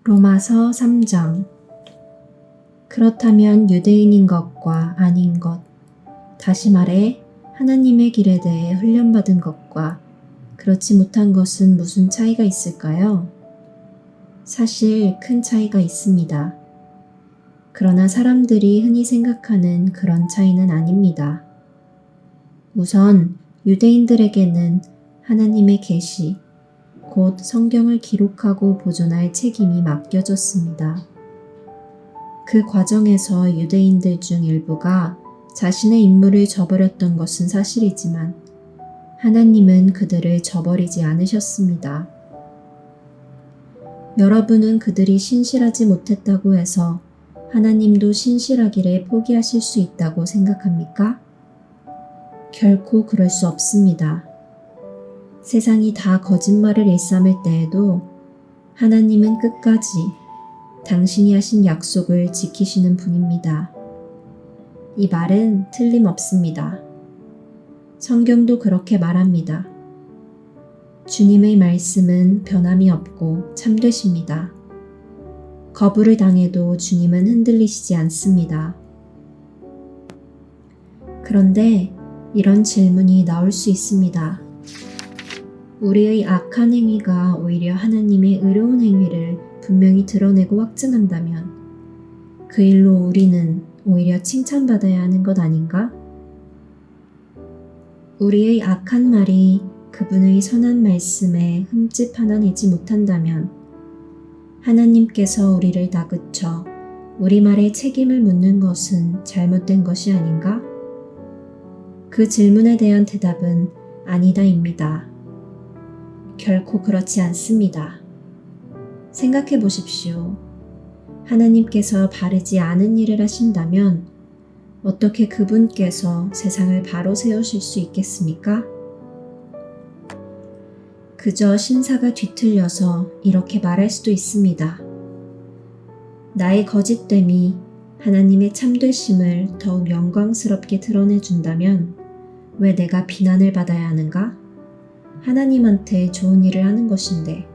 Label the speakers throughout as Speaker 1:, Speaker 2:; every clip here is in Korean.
Speaker 1: 로마서 3장. 그렇다면 유대인인 것과 아닌 것, 다시 말해 하나님의 길에 대해 훈련받은 것과 그렇지 못한 것은 무슨 차이가 있을까요? 사실 큰 차이가 있습니다. 그러나 사람들이 흔히 생각하는 그런 차이는 아닙니다. 우선 유대인들에게는 하나님의 계시, 곧 성경을 기록하고 보존할 책임이 맡겨졌습니다. 그 과정에서 유대인들 중 일부가 자신의 임무를 저버렸던 것은 사실이지만 하나님은 그들을 저버리지 않으셨습니다. 여러분은 그들이 신실하지 못했다고 해서 하나님도 신실하기를 포기하실 수 있다고 생각합니까? 결코 그럴 수 없습니다. 세상이 다 거짓말을 일삼을 때에도 하나님은 끝까지 당신이 하신 약속을 지키시는 분입니다. 이 말은 틀림없습니다. 성경도 그렇게 말합니다. 주님의 말씀은 변함이 없고 참되십니다. 거부를 당해도 주님은 흔들리시지 않습니다. 그런데 이런 질문이 나올 수 있습니다. 우리의 악한 행위가 오히려 하나님의 의로운 행위를 분명히 드러내고 확증한다면 그 일로 우리는 오히려 칭찬받아야 하는 것 아닌가? 우리의 악한 말이 그분의 선한 말씀에 흠집 하나 내지 못한다면 하나님께서 우리를 다그쳐 우리 말에 책임을 묻는 것은 잘못된 것이 아닌가? 그 질문에 대한 대답은 아니다입니다. 결코 그렇지 않습니다. 생각해 보십시오. 하나님께서 바르지 않은 일을 하신다면 어떻게 그분께서 세상을 바로 세우실 수 있겠습니까? 그저 신사가 뒤틀려서 이렇게 말할 수도 있습니다. 나의 거짓됨이 하나님의 참되심을 더욱 영광스럽게 드러내준다면 왜 내가 비난을 받아야 하는가? 하나님한테 좋은 일을 하는 것인데.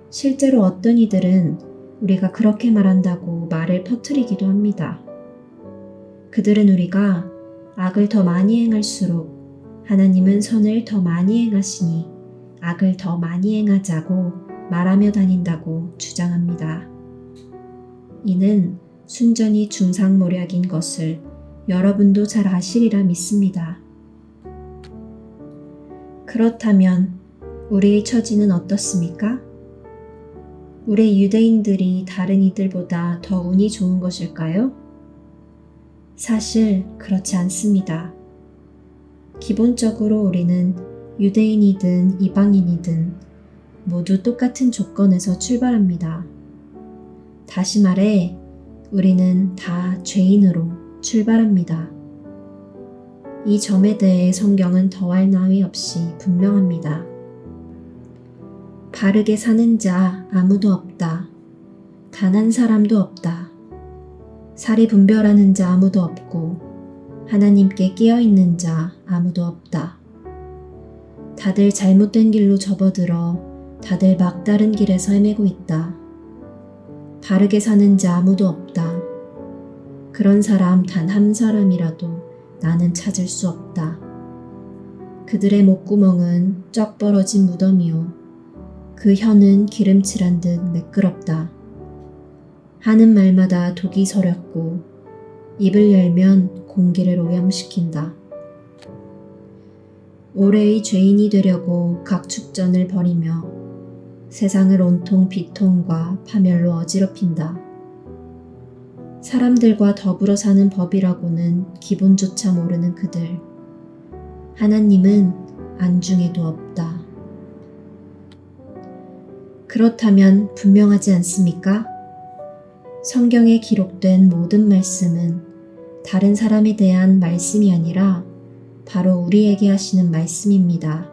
Speaker 1: 실제로 어떤 이들은 우리가 그렇게 말한다고 말을 퍼뜨리기도 합니다. 그들은 우리가 악을 더 많이 행할수록 하나님은 선을 더 많이 행하시니 악을 더 많이 행하자고 말하며 다닌다고 주장합니다. 이는 순전히 중상모략인 것을 여러분도 잘 아시리라 믿습니다. 그렇다면 우리의 처지는 어떻습니까? 우리 유대인들이 다른 이들보다 더 운이 좋은 것일까요? 사실 그렇지 않습니다. 기본적으로 우리는 유대인이든 이방인이든 모두 똑같은 조건에서 출발합니다. 다시 말해 우리는 다 죄인으로 출발합니다. 이 점에 대해 성경은 더할 나위 없이 분명합니다. 바르게 사는 자 아무도 없다. 단 한 사람도 없다. 사리 분별하는 자 아무도 없고 하나님께 끼어있는 자 아무도 없다. 다들 잘못된 길로 접어들어 다들 막다른 길에서 헤매고 있다. 바르게 사는 자 아무도 없다. 그런 사람 단 한 사람이라도 나는 찾을 수 없다. 그들의 목구멍은 쩍 벌어진 무덤이요. 그 혀는 기름칠한 듯 매끄럽다. 하는 말마다 독이 서렸고 입을 열면 공기를 오염시킨다. 올해의 죄인이 되려고 각축전을 벌이며 세상을 온통 비통과 파멸로 어지럽힌다. 사람들과 더불어 사는 법이라고는 기본조차 모르는 그들. 하나님은 안중에도 없다. 그렇다면 분명하지 않습니까? 성경에 기록된 모든 말씀은 다른 사람에 대한 말씀이 아니라 바로 우리에게 하시는 말씀입니다.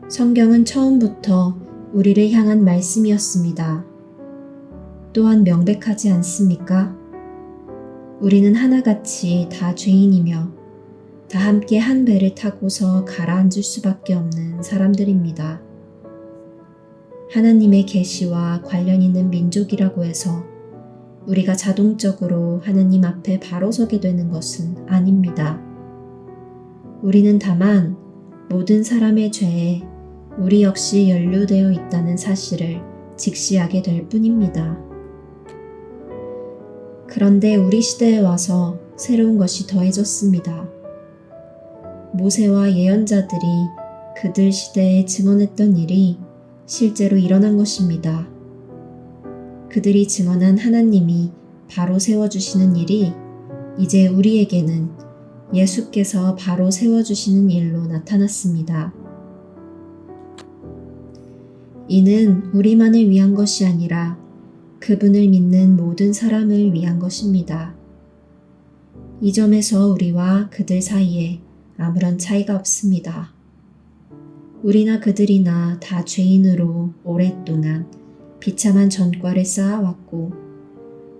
Speaker 1: 성경은 처음부터 우리를 향한 말씀이었습니다. 또한 명백하지 않습니까? 우리는 하나같이 다 죄인이며 다 함께 한 배를 타고서 가라앉을 수밖에 없는 사람들입니다. 하나님의 계시와 관련 있는 민족이라고 해서 우리가 자동적으로 하나님 앞에 바로 서게 되는 것은 아닙니다. 우리는 다만 모든 사람의 죄에 우리 역시 연루되어 있다는 사실을 직시하게 될 뿐입니다. 그런데 우리 시대에 와서 새로운 것이 더해졌습니다. 모세와 예언자들이 그들 시대에 증언했던 일이 실제로 일어난 것입니다. 그들이 증언한 하나님이 바로 세워주시는 일이 이제 우리에게는 예수께서 바로 세워주시는 일로 나타났습니다. 이는 우리만을 위한 것이 아니라 그분을 믿는 모든 사람을 위한 것입니다. 이 점에서 우리와 그들 사이에 아무런 차이가 없습니다. 우리나 그들이나 다 죄인으로 오랫동안 비참한 전과를 쌓아왔고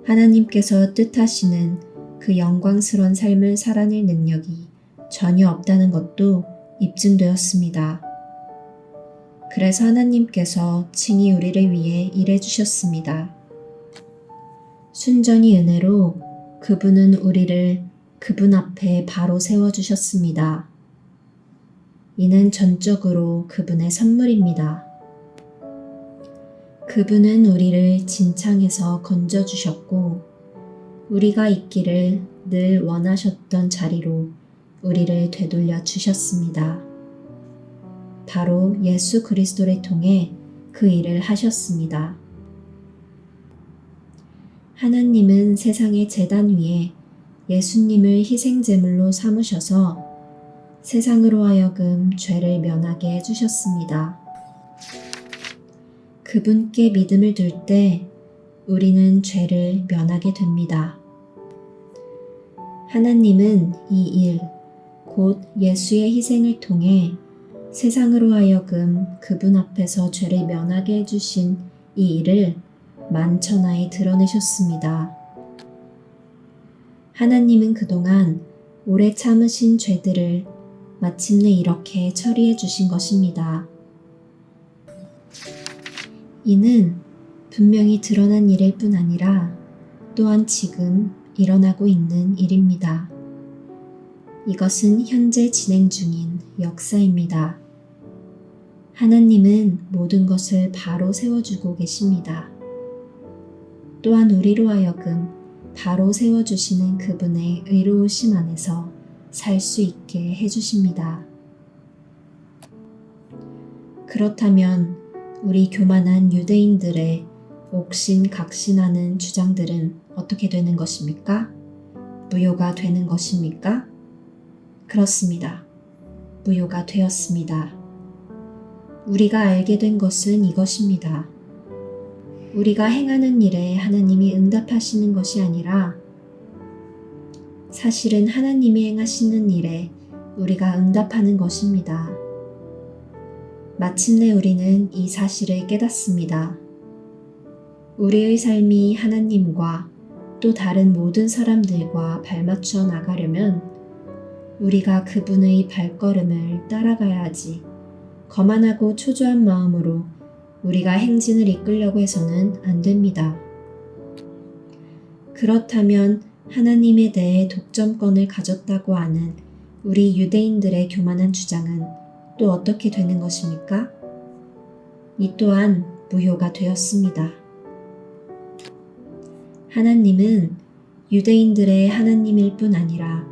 Speaker 1: 하나님께서 뜻하시는 그 영광스러운 삶을 살아낼 능력이 전혀 없다는 것도 입증되었습니다. 그래서 하나님께서 친히 우리를 위해 일해 주셨습니다. 순전히 은혜로 그분은 우리를 그분 앞에 바로 세워주셨습니다. 이는 전적으로 그분의 선물입니다. 그분은 우리를 진창에서 건져주셨고 우리가 있기를 늘 원하셨던 자리로 우리를 되돌려 주셨습니다. 바로 예수 그리스도를 통해 그 일을 하셨습니다. 하나님은 세상의 제단 위에 예수님을 희생제물로 삼으셔서 세상으로 하여금 죄를 면하게 해주셨습니다. 그분께 믿음을 둘 때 우리는 죄를 면하게 됩니다. 하나님은 이 일, 곧 예수의 희생을 통해 세상으로 하여금 그분 앞에서 죄를 면하게 해주신 이 일을 만천하에 드러내셨습니다. 하나님은 그동안 오래 참으신 죄들을 마침내 이렇게 처리해 주신 것입니다. 이는 분명히 드러난 일일 뿐 아니라 또한 지금 일어나고 있는 일입니다. 이것은 현재 진행 중인 역사입니다. 하나님은 모든 것을 바로 세워주고 계십니다. 또한 우리로 하여금 바로 세워주시는 그분의 의로우심 안에서 살 수 있게 해주십니다. 그렇다면 우리 교만한 유대인들의 옥신각신하는 주장들은 어떻게 되는 것입니까? 무효가 되는 것입니까? 그렇습니다. 무효가 되었습니다. 우리가 알게 된 것은 이것입니다. 우리가 행하는 일에 하나님이 응답하시는 것이 아니라 사실은 하나님이 행하시는 일에 우리가 응답하는 것입니다. 마침내 우리는 이 사실을 깨닫습니다. 우리의 삶이 하나님과 또 다른 모든 사람들과 발맞춰 나가려면 우리가 그분의 발걸음을 따라가야 하지 거만하고 초조한 마음으로 우리가 행진을 이끌려고 해서는 안 됩니다. 그렇다면 하나님에 대해 독점권을 가졌다고 하는 우리 유대인들의 교만한 주장은 또 어떻게 되는 것입니까? 이 또한 무효가 되었습니다. 하나님은 유대인들의 하나님일 뿐 아니라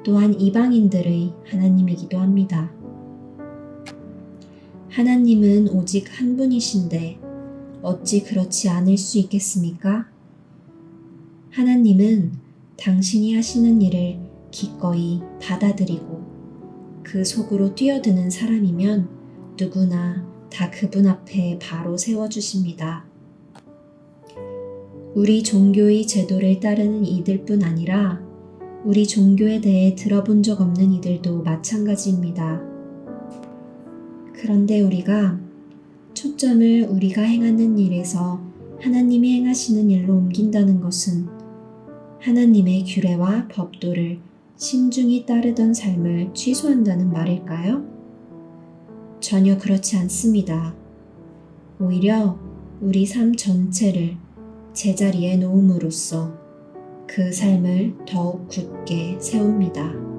Speaker 1: 또한 이방인들의 하나님이기도 합니다. 하나님은 오직 한 분이신데 어찌 그렇지 않을 수 있겠습니까? 하나님은 당신이 하시는 일을 기꺼이 받아들이고 그 속으로 뛰어드는 사람이면 누구나 다 그분 앞에 바로 세워주십니다. 우리 종교의 제도를 따르는 이들뿐 아니라 우리 종교에 대해 들어본 적 없는 이들도 마찬가지입니다. 그런데 우리가 초점을 우리가 행하는 일에서 하나님이 행하시는 일로 옮긴다는 것은 하나님의 규례와 법도를 신중히 따르던 삶을 취소한다는 말일까요? 전혀 그렇지 않습니다. 오히려 우리 삶 전체를 제자리에 놓음으로써 그 삶을 더욱 굳게 세웁니다.